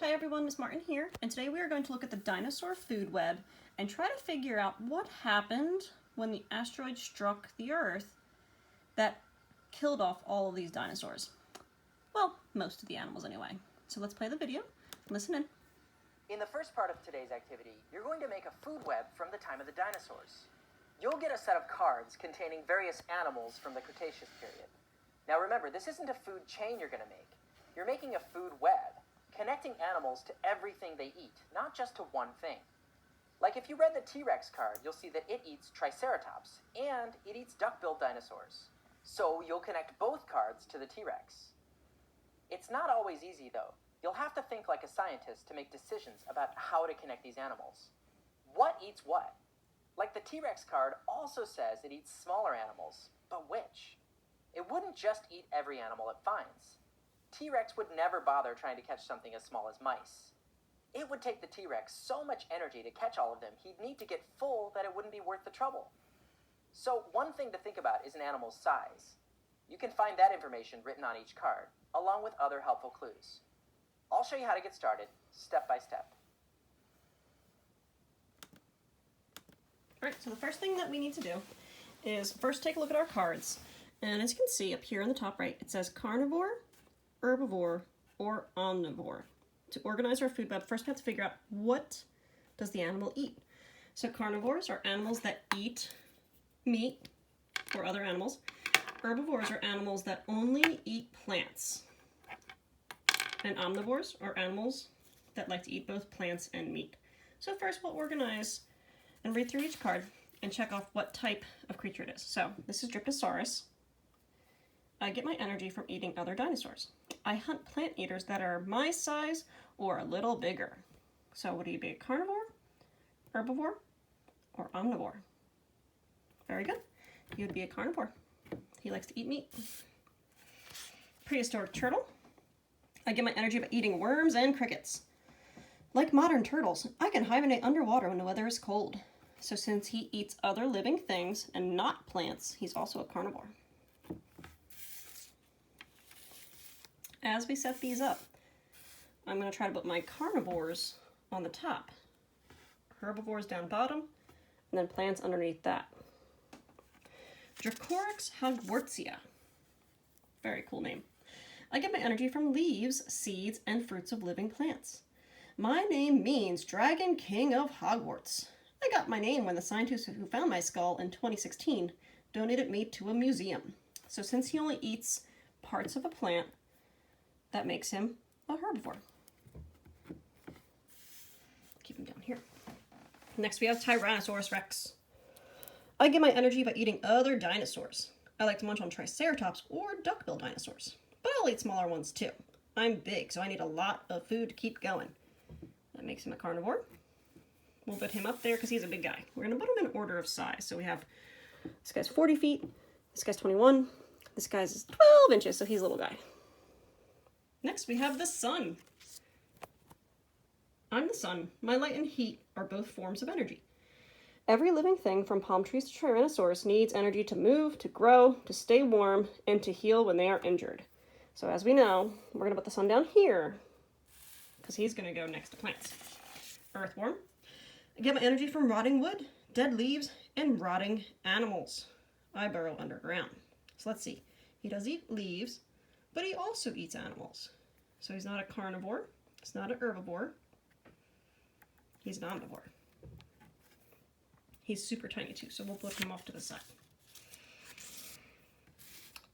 Hi everyone, Miss Martin here, and today we are going to look at the dinosaur food web and try to figure out what happened when the asteroid struck the Earth that killed off all of these dinosaurs. Well, most of the animals anyway. So let's play the video, listen in. In the first part of today's activity, you're going to make a food web from the time of the dinosaurs. You'll get a set of cards containing various animals from the Cretaceous period. Now remember, this isn't a food chain you're going to make. You're making a food web, connecting animals to everything they eat, not just to one thing. Like if you read the T-Rex card, you'll see that it eats Triceratops, and it eats duck-billed dinosaurs. So you'll connect both cards to the T-Rex. It's not always easy, though. You'll have to think like a scientist to make decisions about how to connect these animals. What eats what? Like the T-Rex card also says it eats smaller animals, but which? It wouldn't just eat every animal it finds. T-Rex would never bother trying to catch something as small as mice. It would take the T-Rex so much energy to catch all of them, he'd need to get full that it wouldn't be worth the trouble. So one thing to think about is an animal's size. You can find that information written on each card, along with other helpful clues. I'll show you how to get started, step by step. Alright, so the first thing that we need to do is first take a look at our cards. And as you can see up here on the top right, it says carnivore, herbivore, or omnivore. To organize our food web, first we have to figure out what does the animal eat. So carnivores are animals that eat meat or other animals. Herbivores are animals that only eat plants. And omnivores are animals that like to eat both plants and meat. So first we'll organize and read through each card and check off what type of creature it is. So this is Dryptosaurus. I get my energy from eating other dinosaurs. I hunt plant eaters that are my size or a little bigger. So would he be a carnivore, herbivore, or omnivore? Very good. He would be a carnivore. He likes to eat meat. Prehistoric turtle. I get my energy by eating worms and crickets. Like modern turtles, I can hibernate underwater when the weather is cold. So since he eats other living things and not plants, he's also a carnivore. As we set these up, I'm going to try to put my carnivores on the top, herbivores down bottom, and then plants underneath that. Dracoryx hogwartsia. Very cool name. I get my energy from leaves, seeds, and fruits of living plants. My name means Dragon King of Hogwarts. I got my name when the scientist who found my skull in 2016 donated me to a museum. So since he only eats parts of a plant, that makes him a herbivore. Keep him down here. Next we have Tyrannosaurus Rex. I get my energy by eating other dinosaurs. I like to munch on Triceratops or duck-billed dinosaurs, but I'll eat smaller ones too. I'm big, so I need a lot of food to keep going. That makes him a carnivore. We'll put him up there because he's a big guy. We're going to put him in order of size. So we have, this guy's 40 feet, this guy's 21, this guy's 12 inches, so he's a little guy. Next we have the sun. I'm the sun. My light and heat are both forms of energy. Every living thing from palm trees to Tyrannosaurus needs energy to move, to grow, to stay warm, and to heal when they are injured. So as we know, we're going to put the sun down here because he's going to go next to plants. Earthworm. I get my energy from rotting wood, dead leaves, and rotting animals. I burrow underground. So let's see. He does eat leaves, but he also eats animals. So he's not a carnivore, he's not an herbivore, he's an omnivore. He's super tiny too, so we'll put him off to the side.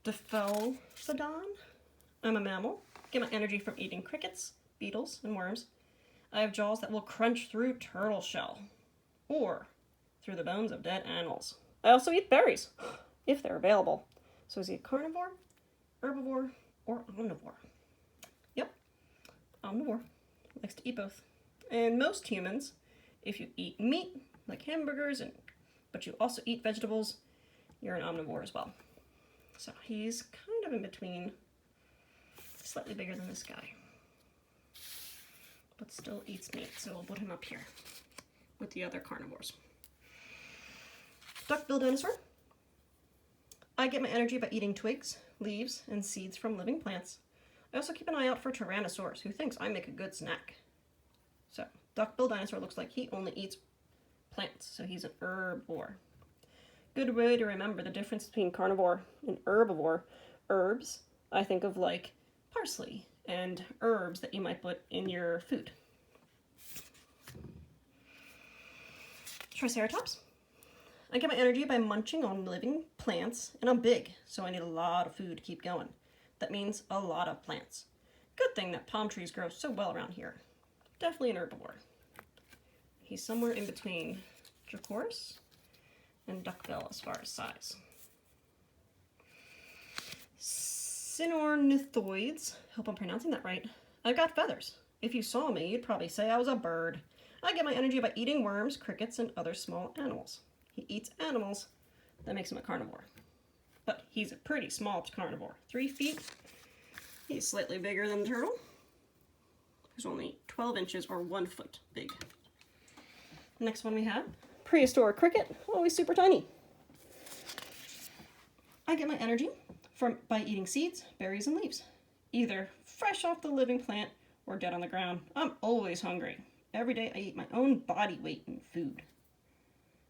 Diphelphodon. I'm a mammal. Get my energy from eating crickets, beetles, and worms. I have jaws that will crunch through turtle shell, or through the bones of dead animals. I also eat berries, if they're available. So is he a carnivore, herbivore, or omnivore? Yep, omnivore. Likes to eat both. And most humans, if you eat meat, like hamburgers, but you also eat vegetables, you're an omnivore as well. So he's kind of in between, slightly bigger than this guy, but still eats meat, so we'll put him up here with the other carnivores. Duck-billed dinosaur. I get my energy by eating twigs, leaves, and seeds from living plants. I also keep an eye out for Tyrannosaurs, who thinks I make a good snack. So, duck-billed dinosaur looks like he only eats plants, so he's an herbivore. Good way to remember the difference between carnivore and herbivore. Herbs, I think of like parsley and herbs that you might put in your food. Triceratops. I get my energy by munching on living plants, and I'm big, so I need a lot of food to keep going. That means a lot of plants. Good thing that palm trees grow so well around here. Definitely an herbivore. He's somewhere in between Dracoris and duckbill as far as size. Cynornithoids, hope I'm pronouncing that right. I've got feathers. If you saw me, you'd probably say I was a bird. I get my energy by eating worms, crickets, and other small animals. He eats animals, that makes him a carnivore. But he's a pretty small carnivore. 3 feet. He's slightly bigger than the turtle. He's only 12 inches or 1 foot big. The next one we have, prehistoric cricket, always super tiny. I get my energy by eating seeds, berries, and leaves. Either fresh off the living plant or dead on the ground. I'm always hungry. Every day I eat my own body weight in food.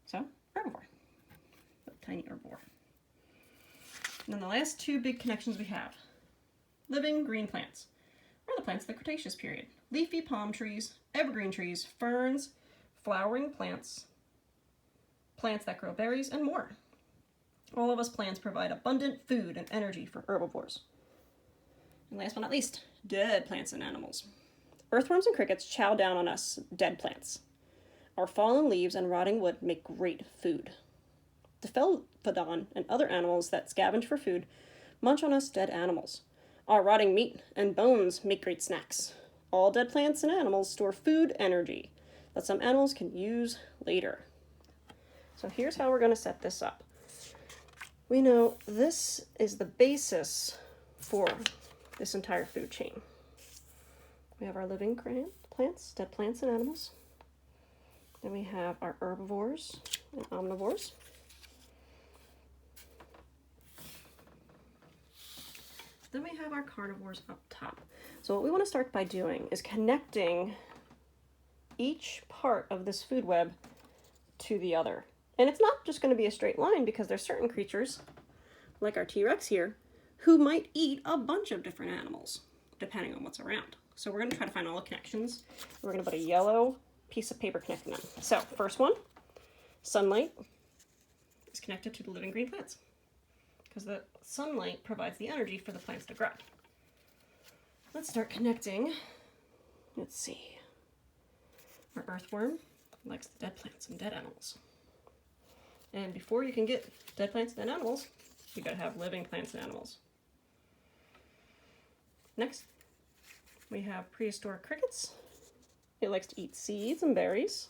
So, herbivore. But tiny herbivore. And then the last 2 big connections we have. Living green plants are the plants of the Cretaceous period. Leafy palm trees, evergreen trees, ferns, flowering plants, plants that grow berries, and more. All of us plants provide abundant food and energy for herbivores. And last but not least, dead plants and animals. Earthworms and crickets chow down on us dead plants. Our fallen leaves and rotting wood make great food. The Diphelphodon and other animals that scavenge for food munch on us dead animals. Our rotting meat and bones make great snacks. All dead plants and animals store food energy that some animals can use later. So here's how we're going to set this up. We know this is the basis for this entire food chain. We have our living plants, dead plants and animals. Then we have our herbivores and omnivores. Then we have our carnivores up top. So what we want to start by doing is connecting each part of this food web to the other. And it's not just going to be a straight line, because there's certain creatures, like our T-Rex here, who might eat a bunch of different animals, depending on what's around. So we're going to try to find all the connections. We're going to put a yellow piece of paper connecting them. So first one, sunlight is connected to the living green plants, because the sunlight provides the energy for the plants to grow. Let's start connecting. Let's see. Our earthworm likes the dead plants and dead animals. And before you can get dead plants and animals, you gotta have living plants and animals. Next, we have prehistoric crickets. It likes to eat seeds and berries.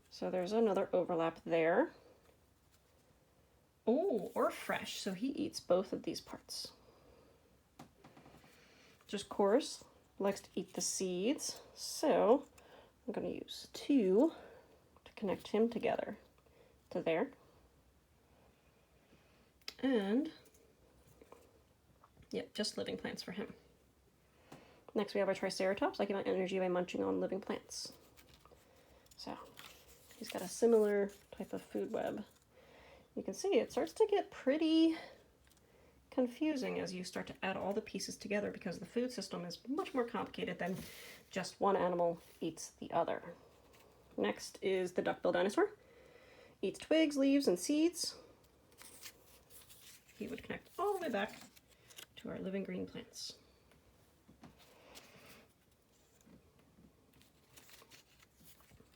So there's another overlap there. Oh, or fresh, so he eats both of these parts. Just chorus likes to eat the seeds, so I'm going to use 2 to connect him together to there. And, yep, just living plants for him. Next we have our Triceratops. I get my energy by munching on living plants. So, he's got a similar type of food web. You can see it starts to get pretty confusing as you start to add all the pieces together, because the food system is much more complicated than just one animal eats the other. Next is the duck-billed dinosaur. Eats twigs, leaves, and seeds. He would connect all the way back to our living green plants.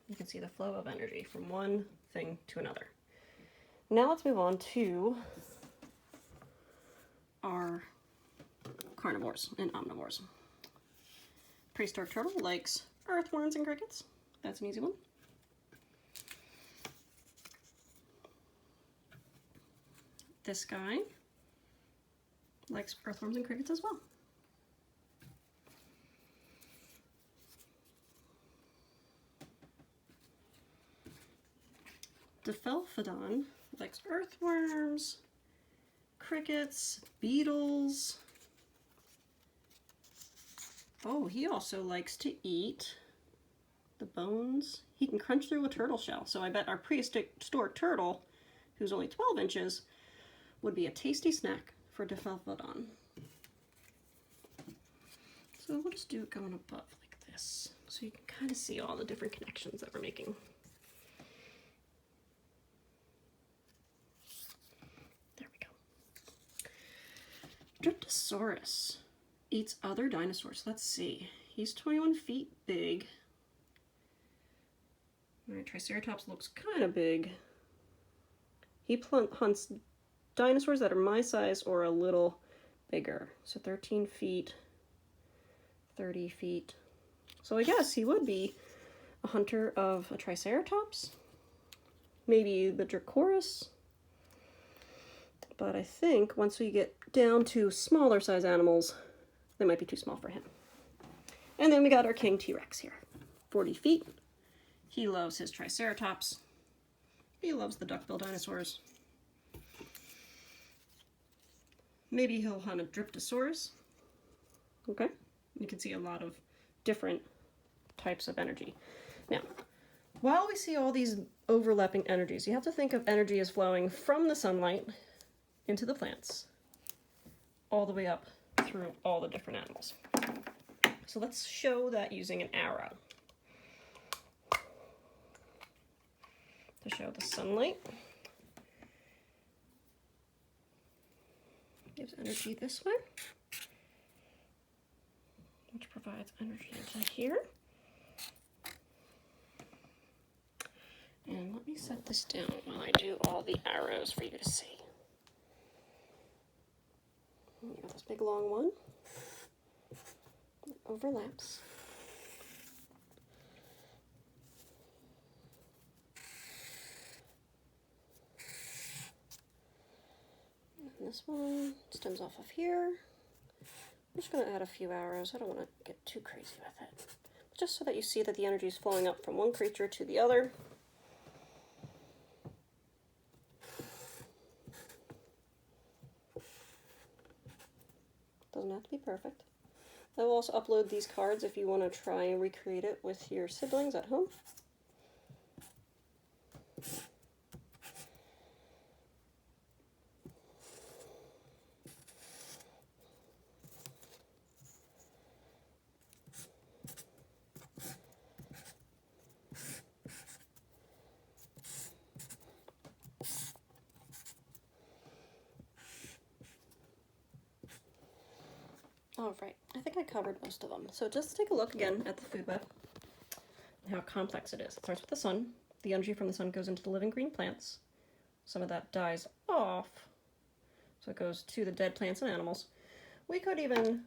You can see the flow of energy from one thing to another. Now let's move on to our carnivores and omnivores. Prehistoric turtle likes earthworms and crickets. That's an easy one. This guy likes earthworms and crickets as well. Diphelphodon likes earthworms, crickets, beetles, Oh, he also likes to eat the bones. He can crunch through a turtle shell. So I bet our prehistoric turtle, who's only 12 inches, would be a tasty snack for Diphelphodon. So we'll just do it going above like this, so you can kind of see all the different connections that we're making. There we go. Dryptosaurus eats other dinosaurs. Let's see. He's 21 feet big. All right, Triceratops looks kind of big. He hunts dinosaurs that are my size or a little bigger. So 13 feet, 30 feet. So I guess he would be a hunter of a Triceratops. Maybe the Dracoris. But I think once we get down to smaller size animals, they might be too small for him. And then we got our King T-Rex here. 40 feet. He loves his Triceratops. He loves the duckbill dinosaurs. Maybe he'll hunt a Dryptosaurus. Okay. You can see a lot of different types of energy. Now, while we see all these overlapping energies, you have to think of energy as flowing from the sunlight into the plants, all the way up through all the different animals. So let's show that using an arrow. To show the sunlight. Gives energy this way, which provides energy into here. And let me set this down while I do all the arrows for you to see. You got this big long one. It overlaps. And this one stems off of here. I'm just going to add a few arrows. I don't want to get too crazy with it. Just so that you see that the energy is flowing up from one creature to the other. Doesn't have to be perfect. I will also upload these cards if you want to try and recreate it with your siblings at home. All right, I think I covered most of them. So just take a look again at the food web and how complex it is. It starts with the sun. The energy from the sun goes into the living green plants. Some of that dies off, so it goes to the dead plants and animals. We could even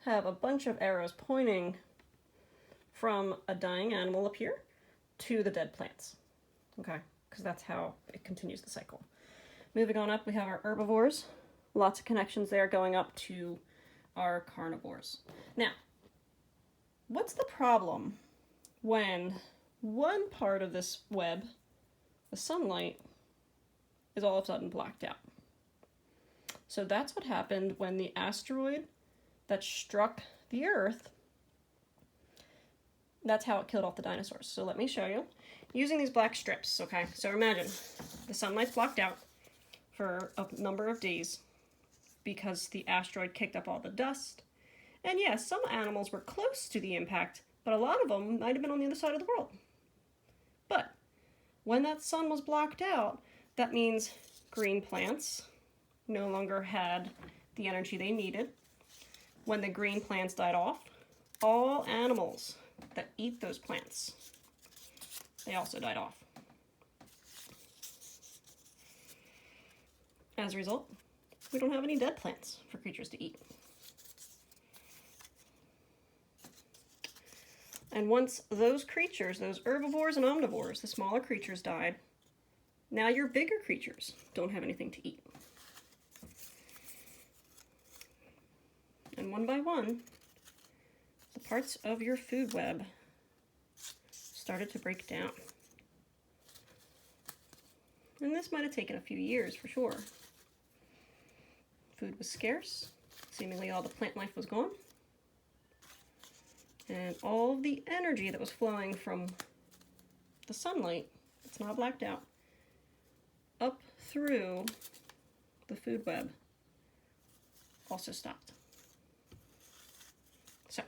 have a bunch of arrows pointing from a dying animal up here to the dead plants, okay? Because that's how it continues the cycle. Moving on up, we have our herbivores. Lots of connections there going up to are carnivores. Now, what's the problem when one part of this web, the sunlight, is all of a sudden blacked out? So that's what happened when the asteroid that struck the Earth, that's how it killed off the dinosaurs. So let me show you. Using these black strips, okay? So imagine the sunlight's blocked out for a number of days, because the asteroid kicked up all the dust. And yes, some animals were close to the impact, but a lot of them might have been on the other side of the world. But when that sun was blocked out, that means green plants no longer had the energy they needed. When the green plants died off, all animals that eat those plants, they also died off. As a result, we don't have any dead plants for creatures to eat. And once those creatures, those herbivores and omnivores, the smaller creatures died, now your bigger creatures don't have anything to eat. And one by one, the parts of your food web started to break down. And this might have taken a few years for sure. Food was scarce. Seemingly all the plant life was gone. And all of the energy that was flowing from the sunlight, it's not blacked out, up through the food web also stopped. So,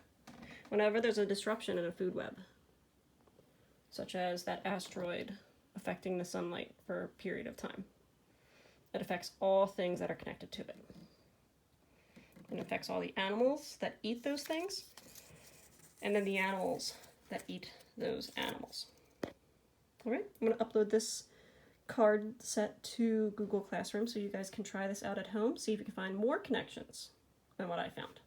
whenever there's a disruption in a food web, such as that asteroid affecting the sunlight for a period of time, it affects all things that are connected to it. It affects all the animals that eat those things, and then the animals that eat those animals. All right, I'm going to upload this card set to Google Classroom so you guys can try this out at home, see if you can find more connections than what I found.